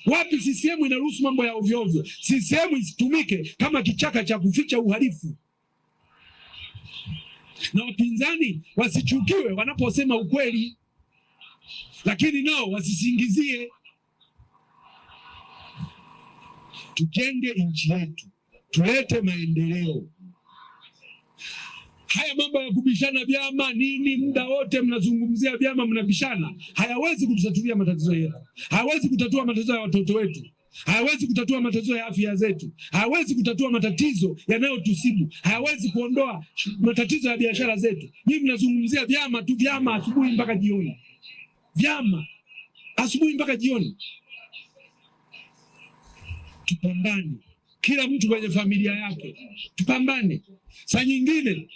Wapi CCM inaruhusu mambo ya ovyo ovyo? CCM isitumike kama kichaka cha kuficha uhalifu. Na wapinzani wasichukiwe wanaposema ukweli, lakini nao wasisingizie. Tujenge nchi yetu, tulete maendeleo. Haya mambo ya kubishana vyama nini, muda wote mnazungumzia vyama, mnabishana, hayawezi kututatulia matatizo yetu. Hayawezi kutatua matatizo ya watoto wetu. Hayawezi kutatua matatizo ya afya zetu. Hayawezi kutatua matatizo yanayotusibu. Hayawezi kuondoa matatizo ya biashara zetu. Nyinyi mnazungumzia vyama tu, vyama asubuhi mpaka jioni. Vyama asubuhi mpaka jioni. Tupambane. Kila mtu kwenye familia yake. Tupambane. Saa nyingine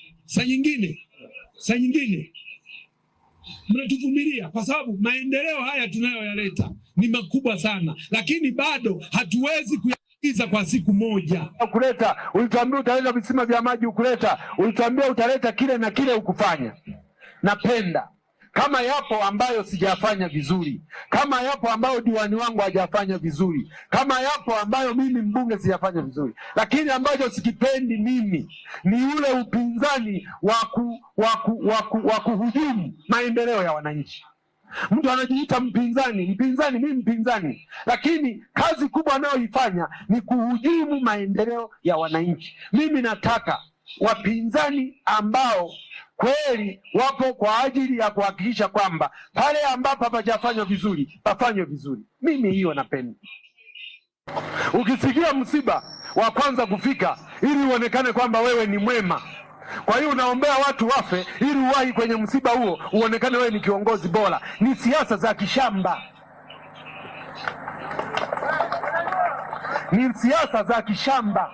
mnatuvumilia kwa sababu maendeleo haya tunayoyaleta ni makubwa sana, lakini bado hatuwezi kuyaiza kwa siku moja. Kuleta, ulituambia utaleta visima vya maji, ukuleta. Ulituambia utaleta kile na kile, ukufanya. Napenda kama yapo ambayo sijafanya vizuri, kama yapo ambayo diwani wangu hajafanya vizuri, kama yapo ambayo mimi mbunge sijafanya vizuri, lakini ambacho sikipendi mimi ni ule upinzani wa kuhujumu maendeleo ya wananchi. Mtu anajiita mpinzani, mimi mpinzani, lakini kazi kubwa anayoifanya ni kuhujumu maendeleo ya wananchi. Mimi nataka wapinzani ambao kweli wapo kwa ajili ya kuhakikisha kwamba pale ambapo hapajafanywa vizuri pafanywe vizuri. Mimi hiyo napenda. Ukisikia msiba wa kwanza kufika ili uonekane kwamba wewe ni mwema, kwa hiyo unaombea watu wafe ili uwahi kwenye msiba huo uonekane wewe ni kiongozi bora. Ni siasa za kishamba, ni siasa za kishamba.